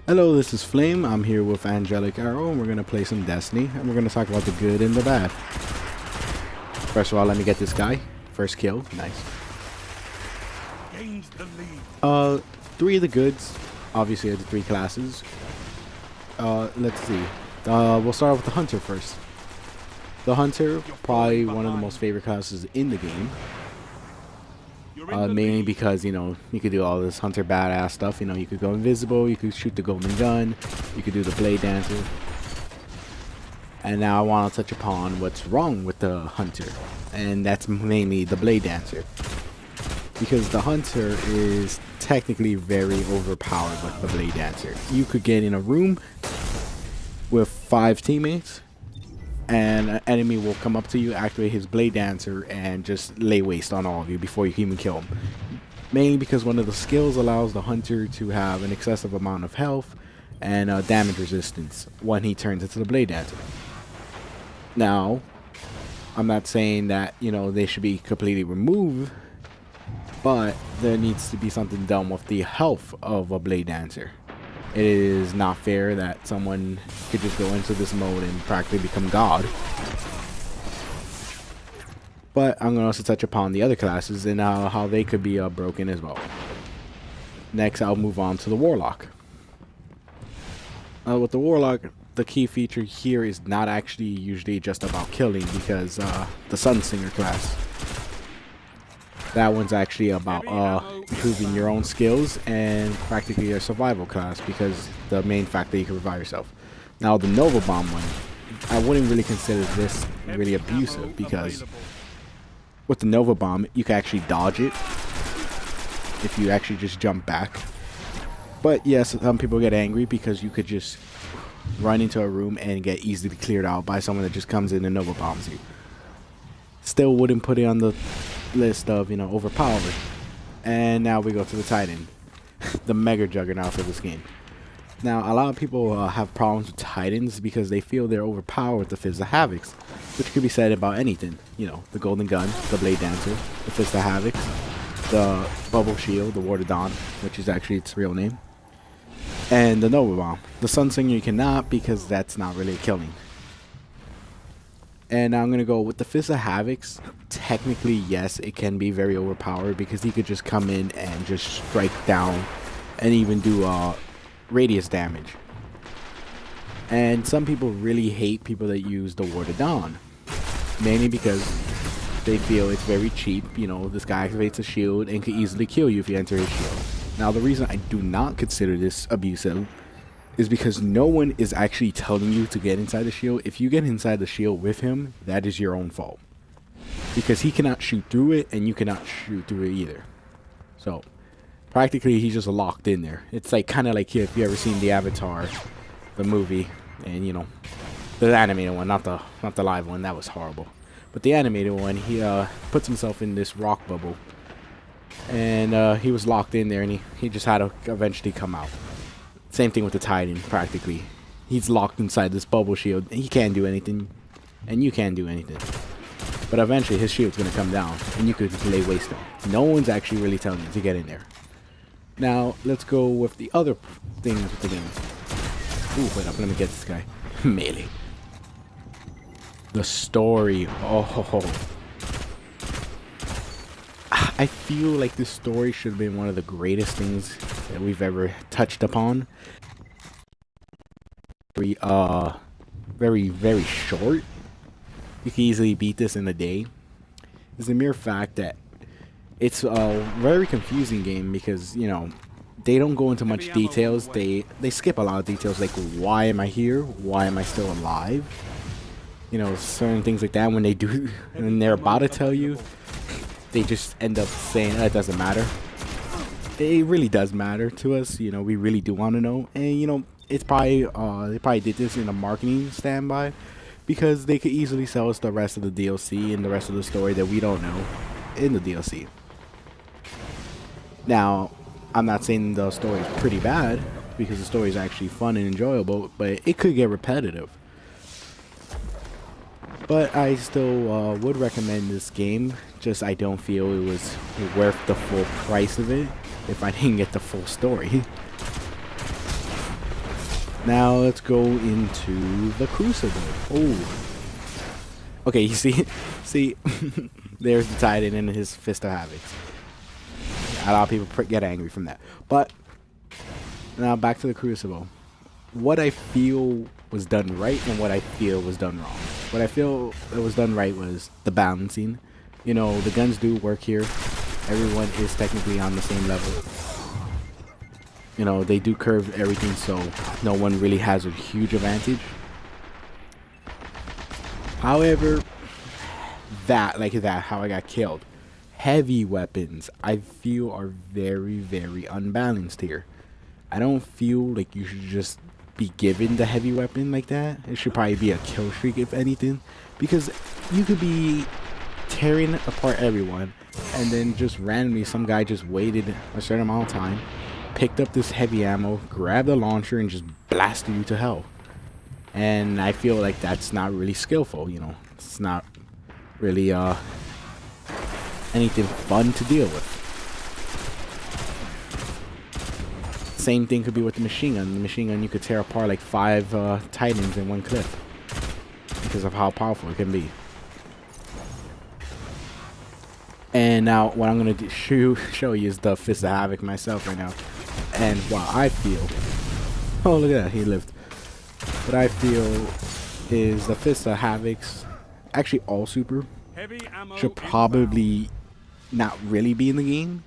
Hello, this is Flame. I'm here with Angelic Arrow, and we're going to play some Destiny, and we're going to talk about the good and the bad. First of all, let me get this guy. First kill. Nice. Gains the lead. Three of the goods, obviously, are the three classes. Let's see. We'll start off with the Hunter first. The Hunter, probably one of the most favorite classes in the game. Mainly because, you know, you could do all this Hunter badass stuff. You know, you could go invisible, you could shoot the golden gun, you could do the blade dancer. And now I want to touch upon what's wrong with the Hunter, and that's mainly the blade dancer. Because the Hunter is technically very overpowered with the blade dancer. You could get in a room with 5 teammates, and an enemy will come up to you, activate his blade dancer, and just lay waste on all of you before you can even kill him. Mainly because one of the skills allows the Hunter to have an excessive amount of health and damage resistance when he turns into the blade dancer. Now, I'm not saying that, you know, they should be completely removed, but there needs to be something done with the health of a blade dancer. It is not fair that someone could just go into this mode and practically become God. But I'm going to also touch upon the other classes and how they could be broken as well. Next, I'll move on to the Warlock. With the Warlock, the key feature here is not actually usually just about killing, because the Sunsinger class, that one's actually about improving your own skills and practically your survival class, because the main fact that you can revive yourself. Now the Nova Bomb one, I wouldn't really consider this really abusive, because with the Nova Bomb you can actually dodge it if you actually just jump back. But yes, some people get angry because you could just run into a room and get easily cleared out by someone that just comes in and Nova Bombs you. Still wouldn't put it on the list of, you know, overpowered. And now we go to the Titan, the mega juggernaut for this game. Now a lot of people have problems with Titans because they feel they're overpowered with the Fist of Havocs, which could be said about anything. You know, the golden gun, the blade dancer, the Fist of Havocs, the bubble shield, the Ward of Dawn, which is actually its real name, and the Nova Bomb. The Sunsinger you cannot, because that's not really killing. And now I'm going to go with the Fist of Havocs. Technically, yes, it can be very overpowered because he could just come in and just strike down and even do radius damage. And some people really hate people that use the Ward of Dawn, mainly because they feel it's very cheap. You know, this guy activates a shield and can easily kill you if you enter his shield. Now, the reason I do not consider this abusive is because no one is actually telling you to get inside the shield. If you get inside the shield with him, that is your own fault, because he cannot shoot through it and you cannot shoot through it either. So practically he's just locked in there. It's like kind of like if you ever seen the Avatar, the movie, and you know, the animated one, not the live one, that was horrible, but the animated one, he puts himself in this rock bubble, and he was locked in there, and he just had to eventually come out. Same thing with the Titan, practically. He's locked inside this bubble shield. He can't do anything, and you can't do anything. But eventually his shield's going to come down, and you could lay waste on him. No one's actually really telling you to get in there. Now, let's go with the other things with the game. Ooh, wait up, let me get this guy. Melee. The story. Oh. I feel like this story should have been one of the greatest things that we've ever touched upon. Very short. You can easily beat this in a day. It's the mere fact that it's a very confusing game because, you know, they don't go into much details. They skip a lot of details, like why am I here? Why am I still alive? You know, certain things like that. When they do, and they're about to tell you, they just end up saying, it doesn't matter. It really does matter to us. You know, we really do want to know. And, you know, it's probably, they probably did this in a marketing standby, because they could easily sell us the rest of the DLC and the rest of the story that we don't know in the DLC. Now, I'm not saying the story is pretty bad, because the story is actually fun and enjoyable, but it could get repetitive. But I still would recommend this game. Just I don't feel it was worth the full price of it if I didn't get the full story. Now let's go into the Crucible. Oh. Okay, you see, there's the Titan and his Fist of Havoc. A lot of people get angry from that. But now back to the Crucible. What I feel was done right and what I feel was done wrong. What I feel that was done right was the balancing. You know, the guns do work here. Everyone is technically on the same level. You know, they do curve everything, so no one really has a huge advantage. However, how I got killed. Heavy weapons, I feel, are very, very unbalanced here. I don't feel like you should just be given the heavy weapon like that. It should probably be a kill streak, if anything, because you could be tearing apart everyone, and then just randomly some guy just waited a certain amount of time, picked up this heavy ammo, grabbed a launcher, and just blasted you to hell. And I feel like that's not really skillful, you know. It's not really anything fun to deal with. Same thing could be with the machine gun. The machine gun, you could tear apart like 5 Titans in one clip because of how powerful it can be. And now what I'm going to show you is the Fist of Havoc myself right now. And what I feel... Oh, look at that. He lived. What I feel is the Fist of Havoc's, actually all super, should probably not really be in the game.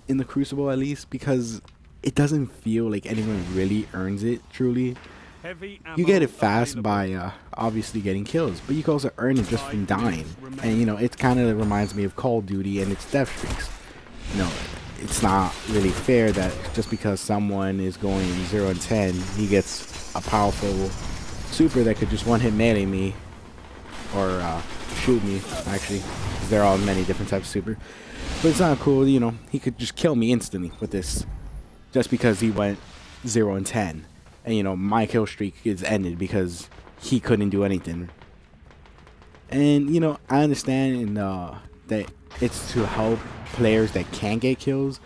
In the Crucible at least, because it doesn't feel like anyone really earns it truly. You get it fast by obviously getting kills, but you can also earn it just from dying. And you know, it kind of reminds me of Call of Duty and its death streaks. You know, it's not really fair that just because someone is going 0 and 10, he gets a powerful super that could just one-hit melee me or shoot me, actually, because there are many different types of super. But it's not cool, you know. He could just kill me instantly with this, just because he went 0 and 10. And you know, my kill streak is ended because he couldn't do anything. And you know, I understand that it's to help players that can't get kills,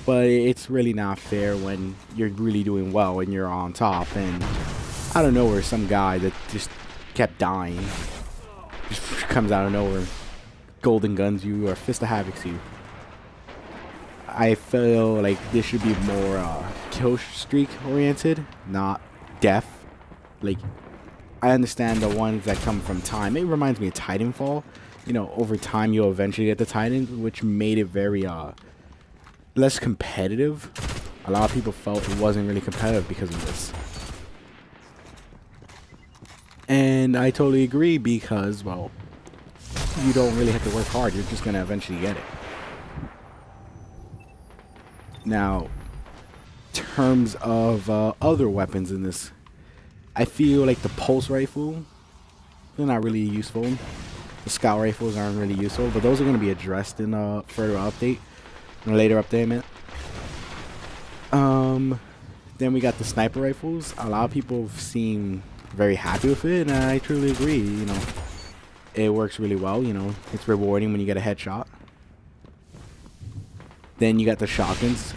but it's really not fair when you're really doing well and you're on top, and out of nowhere some guy that just kept dying just comes out of nowhere, golden guns you or Fist of Havoc you. I feel like this should be more kill streak oriented, not death. Like, I understand the ones that come from time. It reminds me of Titanfall. You know, over time you'll eventually get the Titan, which made it very less competitive. A lot of people felt it wasn't really competitive because of this. And I totally agree because, well, you don't really have to work hard. You're just going to eventually get it. Now, terms of other weapons in this, I feel like the pulse rifle, they're not really useful. The scout rifles aren't really useful, but those are going to be addressed in a further update, in a later update, man. Then we got the sniper rifles. A lot of people seem very happy with it, and I truly agree. You know, it works really well. You know, it's rewarding when you get a headshot. Then you got the shotguns.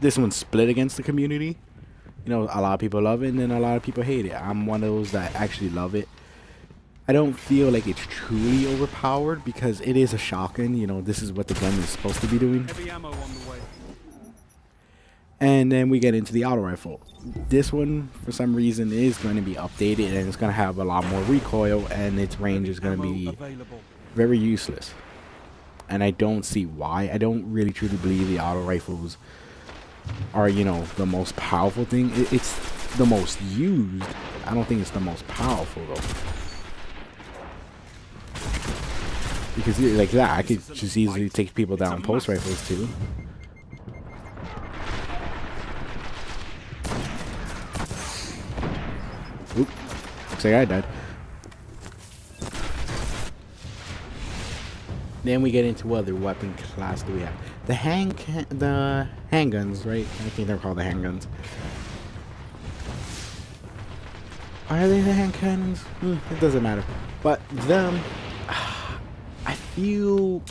This one's split against the community. You know, a lot of people love it, and then a lot of people hate it. I'm one of those that actually love it. I don't feel like it's truly overpowered because it is a shotgun. You know, this is what the gun is supposed to be doing. Heavy ammo on the way. And then we get into the auto rifle. This one, for some reason, is going to be updated, and it's going to have a lot more recoil, and its range is going to be very useless. And I don't see why. I don't really truly believe the auto rifles are, you know, the most powerful thing. It's the most used. I don't think it's the most powerful, though. Because like that, I could just easily take people down pulse rifles too. Oop. Looks like I died. Then we get into what other weapon class do we have? The handguns, right? I think they're called the handguns. Are they the hand cannons? It doesn't matter. But them, I feel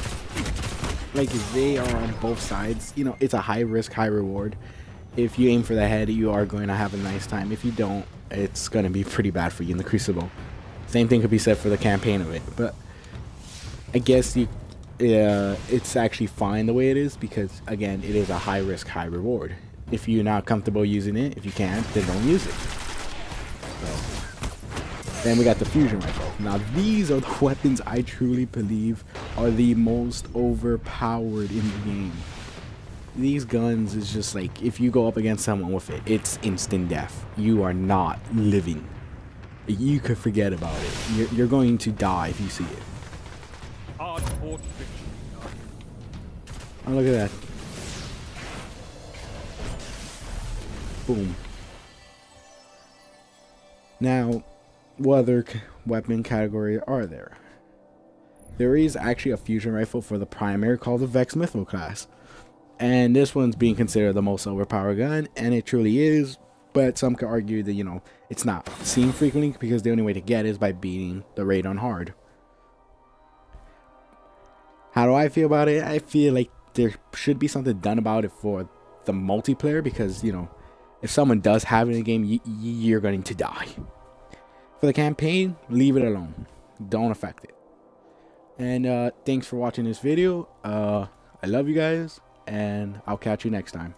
like they are on both sides. You know, it's a high risk, high reward. If you aim for the head, you are going to have a nice time. If you don't, it's going to be pretty bad for you in the Crucible. Same thing could be said for the campaign of it, but I guess it's actually fine the way it is, because again, it is a high risk, high reward. If you're not comfortable using it, if you can't, then don't use it. So, then we got the fusion rifle. Now these are the weapons I truly believe are the most overpowered in the game. These guns is just like, if you go up against someone with it, it's instant death. You are not living. You could forget about it. You're going to die if you see it. Oh, look at that. Boom. Now, what other weapon category are there? There is actually a fusion rifle for the primary called the Vex Mytho class. And this one's being considered the most overpowered gun, and it truly is. But some could argue that, you know, it's not seen frequently, because the only way to get it is by beating the raid on hard. How do I feel about it? I feel like there should be something done about it for the multiplayer, because, you know, if someone does have it in the game, you're going to die. For the campaign, leave it alone. Don't affect it. And thanks for watching this video. I love you guys, and I'll catch you next time.